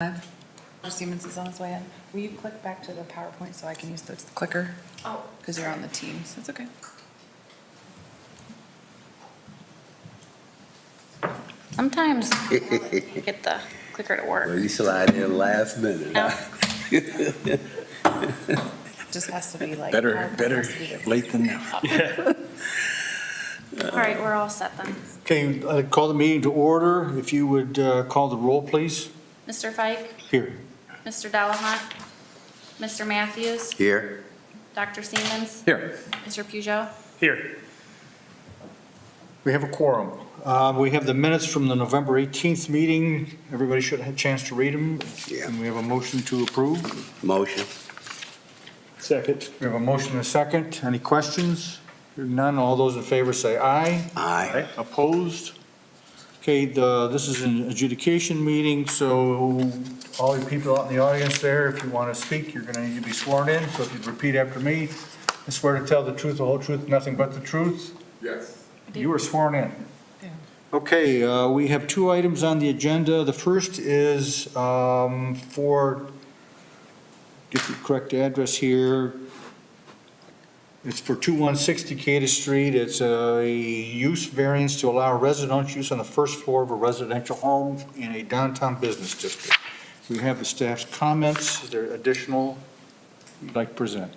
Dr. Siemens is on his way in. Will you click back to the PowerPoint so I can use the clicker? Oh. Because you're on the Teams. It's okay. Sometimes you get the clicker to work. Well, you slide in last minute. No. Just has to be like. Better PowerPoint has to be there. late than never. All right, we're all set then. Okay, I call the meeting to order. If you would call the roll, please. Mr. Fike, Here. Mr. Delahunt, Mr. Matthews, Here, Dr. Siemens, Here. Mr. Peugeot. Here. We have a quorum. We have the minutes from the November 18th meeting. Everybody should have a chance to read them. Yeah. And we have a motion to approve. motion. Second. We have a motion and a second. Any questions? Hearing none, all those in favor say aye. Aye. Opposed? Okay, this is an adjudication meeting, so all you people out in the audience there, if you want to speak, you're going to need to be sworn in. So if you'd repeat after me, I swear to tell the truth, the whole truth, nothing but the truth. Yes. You were sworn in. Yeah. Okay, we have two items on the agenda. The first is for, get the correct address here. It's for 2160 Decatur Street. It's a use variance to allow residential use on the first floor of a residential home in a downtown business district. We have the staff's comments. Is there additional you'd like to present?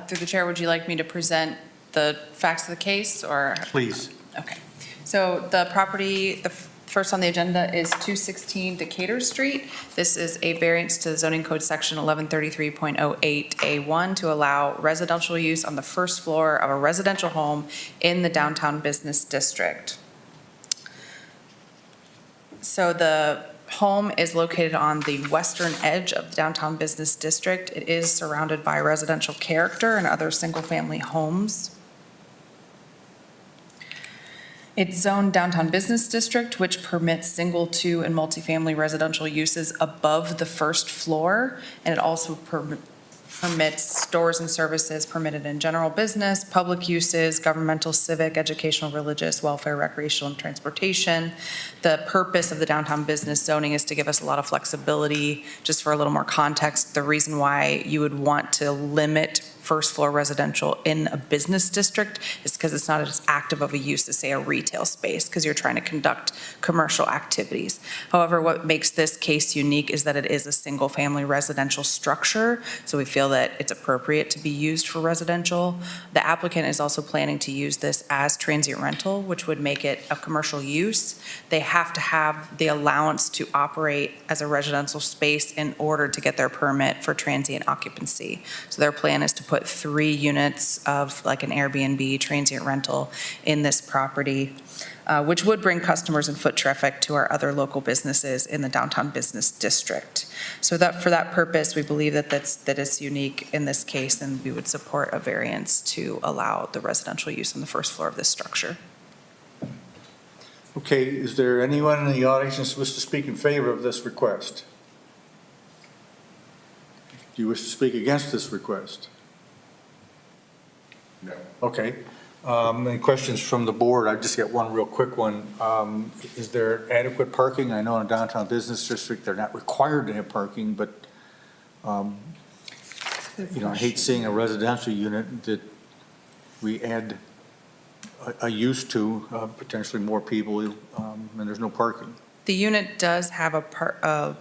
Through the chair, would you like me to present the facts of the case or? Please. Okay. So the property, the first on the agenda is 216 Decatur Street. This is a variance to the zoning code section 1133.08A1 to allow residential use on the first floor of a residential home in the downtown business district. So the home is located on the western edge of the downtown business district. It is surrounded by residential character and other single-family homes. It's zoned downtown business district, which permits single, two, and multifamily residential uses above the first floor. And it also permits stores and services permitted in general business, public uses, governmental, civic, educational, religious, welfare, recreational, and transportation. The purpose of the downtown business zoning is to give us a lot of flexibility. Just for a little more context, the reason why you would want to limit first floor residential in a business district is because it's not as active of a use as, say, a retail space, because you're trying to conduct commercial activities. However, what makes this case unique is that it is a single-family residential structure, so we feel that it's appropriate to be used for residential. The applicant is also planning to use this as transient rental, which would make it a commercial use. They have to have the allowance to operate as a residential space in order to get their permit for transient occupancy. So their plan is to put 3 units of like an Airbnb transient rental in this property, which would bring customers and foot traffic to our other local businesses in the downtown business district. So that for that purpose, we believe that it's unique in this case, and we would support a variance to allow the residential use on the first floor of this structure. Okay, is there anyone in the audience who wishes to speak in favor of this request? Do you wish to speak against this request? No. Okay. Any questions from the board? I just got one real quick one. Is there adequate parking? I know in a downtown business district, they're not required to have parking, but, I hate seeing a residential unit that we add a use to, potentially more people, and there's no parking. The unit does have a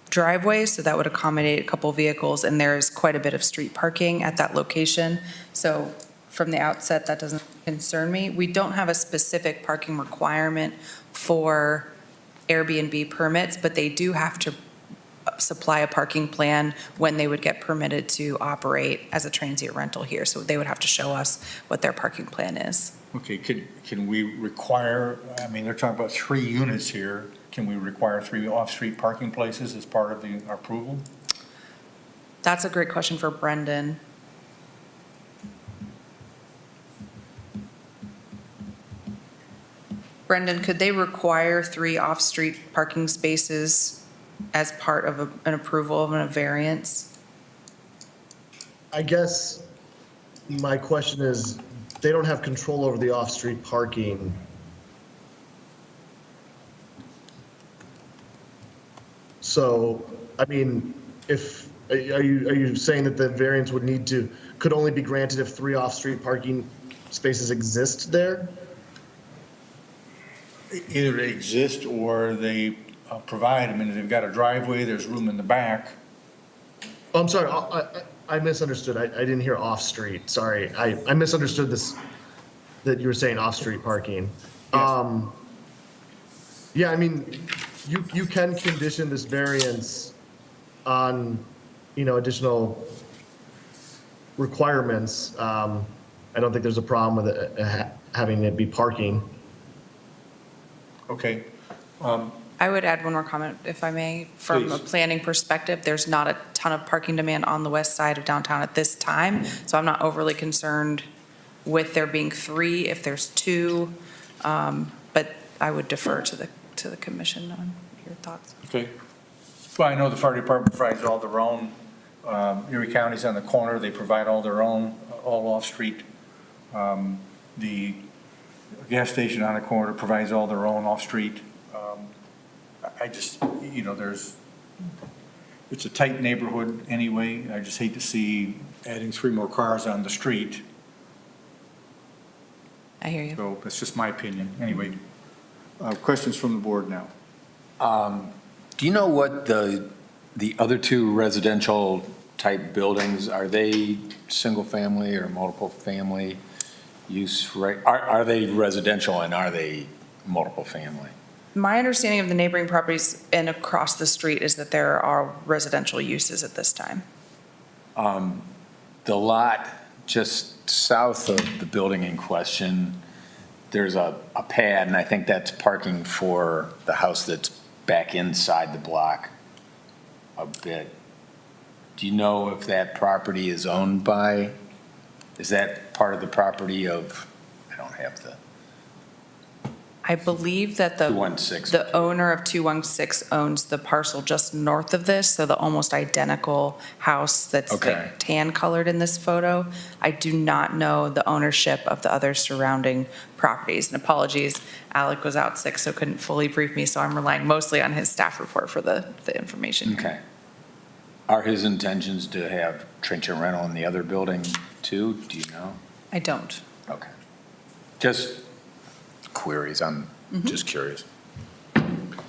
driveway, so that would accommodate a couple vehicles, and there's quite a bit of street parking at that location. So from the outset, that doesn't concern me. We don't have a specific parking requirement for Airbnb permits, but they do have to supply a parking plan when they would get permitted to operate as a transient rental here. So they would have to show us what their parking plan is. Okay, can we require, I mean, they're talking about 3 units here. Can we require 3 off-street parking places as part of our approval? That's a great question for Brendan. Brendan, could they require 3 off-street parking spaces as part of an approval of a variance? I guess my question is, they don't have control over the off-street parking. So, I mean, are you saying that the variance could only be granted if 3 off-street parking spaces exist there? Either they exist or they provide, I mean, they've got a driveway, there's room in the back. Oh, I'm sorry, I misunderstood. I didn't hear off-street, sorry. I misunderstood this, that you were saying off-street parking. Yes. Yeah, I mean, you can condition this variance on, additional requirements. I don't think there's a problem with it, having it be parking. Okay. I would add one more comment, if I may. From a Please. planning perspective, there's not a ton of parking demand on the west side of downtown at this time, so I'm not overly concerned with there being 3, if there's 2. But I would defer to the commission on your thoughts. Okay. Well, I know the fire department provides all their own. Erie County's on the corner, they provide all their own, all off-street. The gas station on the corner provides all their own off-street. I just, it's a tight neighborhood anyway. I just hate to see adding 3 more cars on the street. I hear you. So that's just my opinion. Anyway, questions from the board now? Do you know what the other 2 residential type buildings, are they single family or multiple family use, right? Are they residential and are they multiple family? My understanding of the neighboring properties and across the street is that there are residential uses at this time. The lot just south of the building in question, there's a pad, and I think that's parking for the house that's back inside the block a bit. Do you know if that property is owned by, is that part of the property of, I don't have the, I believe that the 216. the owner of 216 owns the parcel just north of this, so the almost identical house that's Okay. like tan colored in this photo. I do not know the ownership of the other surrounding properties. And apologies, Alec was out sick, so couldn't fully brief me, so I'm relying mostly on his staff report for the information. Okay. Are his intentions to have transient rental in the other building too? Do you know? I don't. Okay. Just queries, I'm just curious.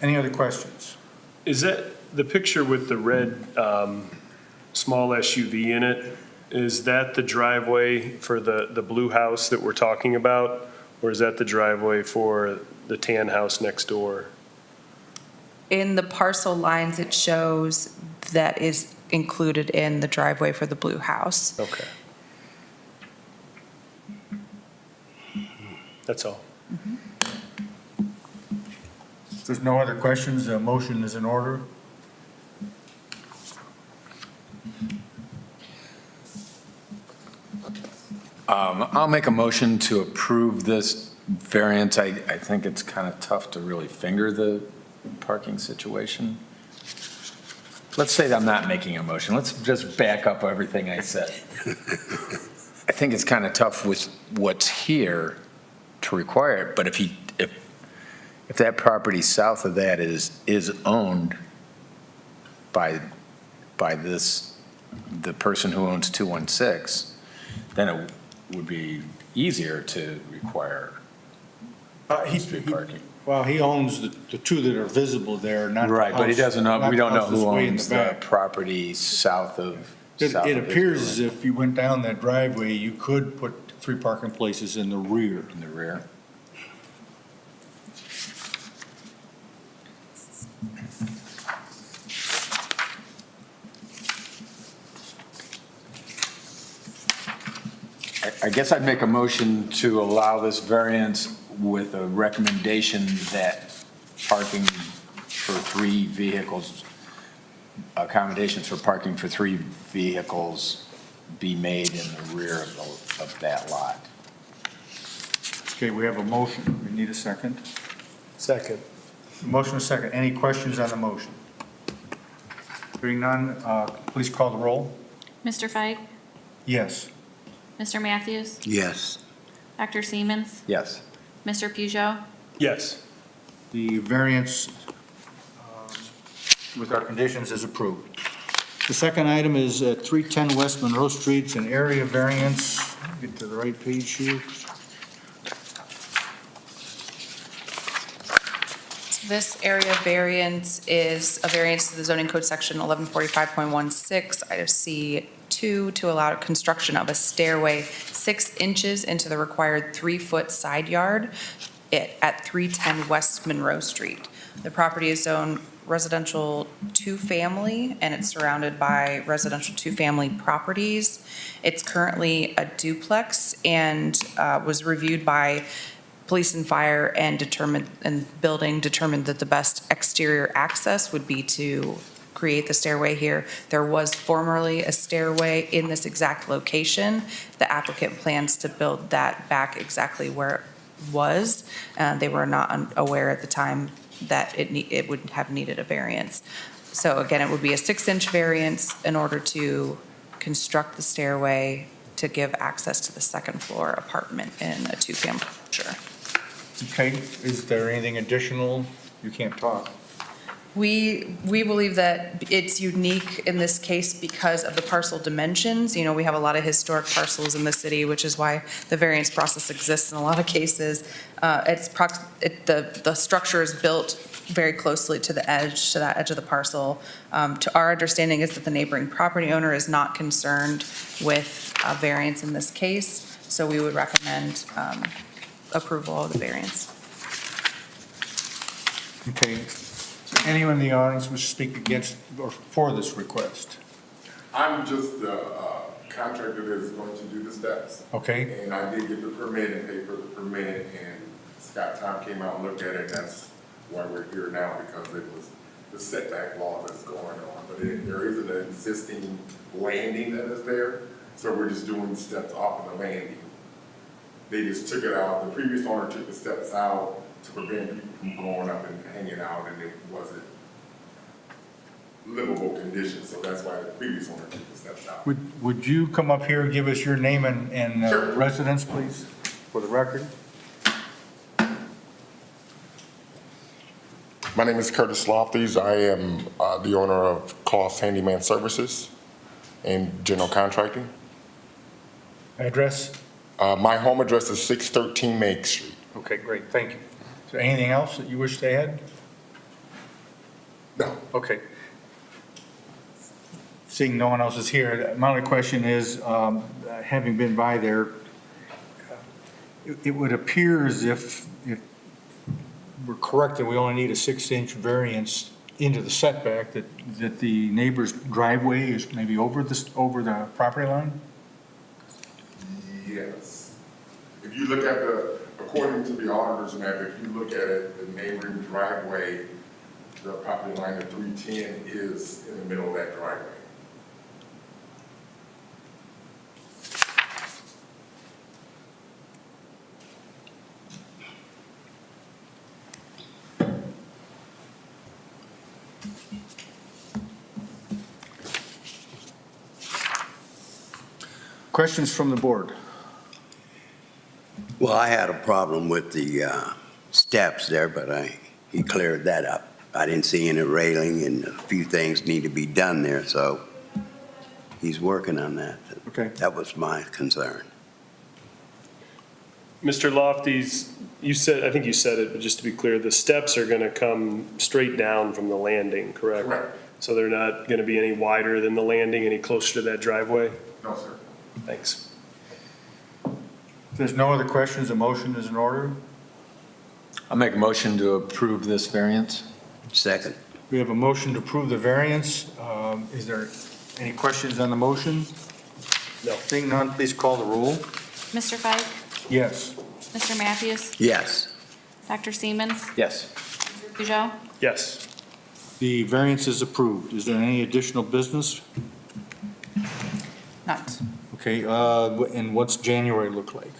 Any other questions? Is that the picture with the red small SUV in it? Is that the driveway for the blue house that we're talking about? Or is that the driveway for the tan house next door? In the parcel lines, it shows that is included in the driveway for the blue house. Okay. That's all. If there's no other questions, a motion is in order. I'll make a motion to approve this variance. I think it's kind of tough to really finger the parking situation. Let's say that I'm not making a motion. Let's just back up everything I said. I think it's kind of tough with what's here to require it, but if that property south of that is owned by the person who owns 216, then it would be easier to require street parking. Well, he owns the 2 that are visible there, not the Right, but he house- doesn't know, not we the don't know house that's who way in owns the back. property south of. It south of his appears as building. if you went down that driveway, you could put 3 parking places in the rear. In the rear. I guess I'd make a motion to allow this variance with a recommendation that parking for 3 vehicles, accommodations for parking for 3 vehicles be made in the rear of that lot. Okay, we have a motion. We need a second. Second. Motion is second. Any questions on the motion? Hearing none, please call the roll. Mr. Fike? Yes. Mr. Matthews? Yes. Dr. Siemens? Yes. Mr. Peugeot? Yes. The variance with our conditions is approved. The second item is 310 West Monroe Street. It's an area variance. Get to the right page here. This area variance is a variance to the zoning code section 1145.16, item C2, to allow construction of a stairway 6 inches into the required 3-foot side yard at 310 West Monroe Street. The property is zoned residential 2-family, and it's surrounded by residential 2-family properties. It's currently a duplex and was reviewed by police and fire and building determined that the best exterior access would be to create the stairway here. There was formerly a stairway in this exact location. The applicant plans to build that back exactly where it was. They were not aware at the time that it would have needed a variance. So again, it would be a 6-inch variance in order to construct the stairway to give access to the second floor apartment in a 2-family structure. Okay, is there anything additional? You can't talk. We believe that it's unique in this case because of the parcel dimensions. You know, we have a lot of historic parcels in the city, which is why the variance process exists in a lot of cases. The structure is built very closely to that edge of the parcel. To our understanding is that the neighboring property owner is not concerned with a variance in this case, so we would recommend approval of the variance. Okay. Is there anyone in the audience wish to speak against or for this request? I'm just the contractor that is going to do the steps. Okay. And I did get the permit and pay for the permit, and Scott Tom came out and looked at it, and that's why we're here now, because it was the setback law that's going on. But there is an existing landing that is there, so we're just doing steps off of the landing. They just took it out. The previous owner took the steps out to prevent people from going up and hanging out, and it wasn't livable conditions, so that's why the previous owner took the steps out. Would you come up here and give us your name and Sure. residence, please, for the record? My name is Curtis Lofties. I am the owner of Closs Handyman Services and General Contracting. Address? My home address is 613 Main Street. Okay, great, thank you. Is there anything else that you wish to add? No. Okay. Seeing no one else is here, my only question is, having been by there, it would appear as if we're correct that we only need a 6-inch variance into the setback, that the neighbor's driveway is maybe over the property line? Yes. If you look at according to the auditor's map, if you look at it, the neighboring driveway, the property line of 310 is in the middle of that driveway. Questions from the board? Well, I had a problem with the steps there, but he cleared that up. I didn't see any railing, and a few things need to be done there, so he's working on that. Okay. That was my concern. Mr. Lofties, I think you said it, but just to be clear, the steps are going to come straight down from the landing, correct? Correct. So they're not going to be any wider than the landing, any closer to that driveway? No, sir. Thanks. If there's no other questions, a motion is in order. I'll make a motion to approve this variance. Second. We have a motion to approve the variance. Is there any questions on the motion? No. Seeing none, please call the roll. Mr. Fike? Yes. Mr. Matthews? Yes. Dr. Siemens? Yes. Peugeot? Yes. The variance is approved. Is there any additional business? Not. Okay, and what's January look like?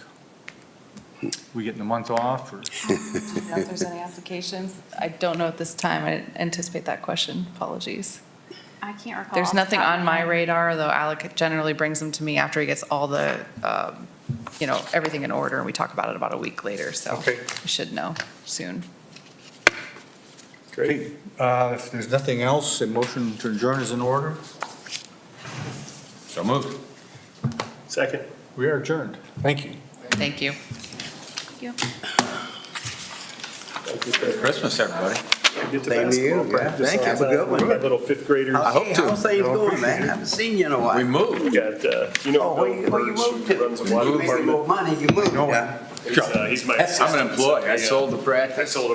We getting a month off, or? Do you know if there's any applications? I don't know at this time. I didn't anticipate that question. Apologies. I can't recall. There's off the nothing top of on my head. radar, though Alec generally brings them to me after he gets all the, everything in order, and we talk about it about a week later, so Okay. we should know soon. Great. If there's nothing else, a motion to adjourn is in order. So moved. Second. We are adjourned. Thank you. Thank you. Christmas, everybody. Get to Same to you, basketball yeah. practice. Thank you. Have a good one. My little fifth graders. I hope Hey, to. how's things going, man? Haven't seen you in a while. We moved. Got, Oh, where you moved to? Runs a water You made a little department. money, you moved, yeah. He's my I'm an employee. I sold the practice. I sold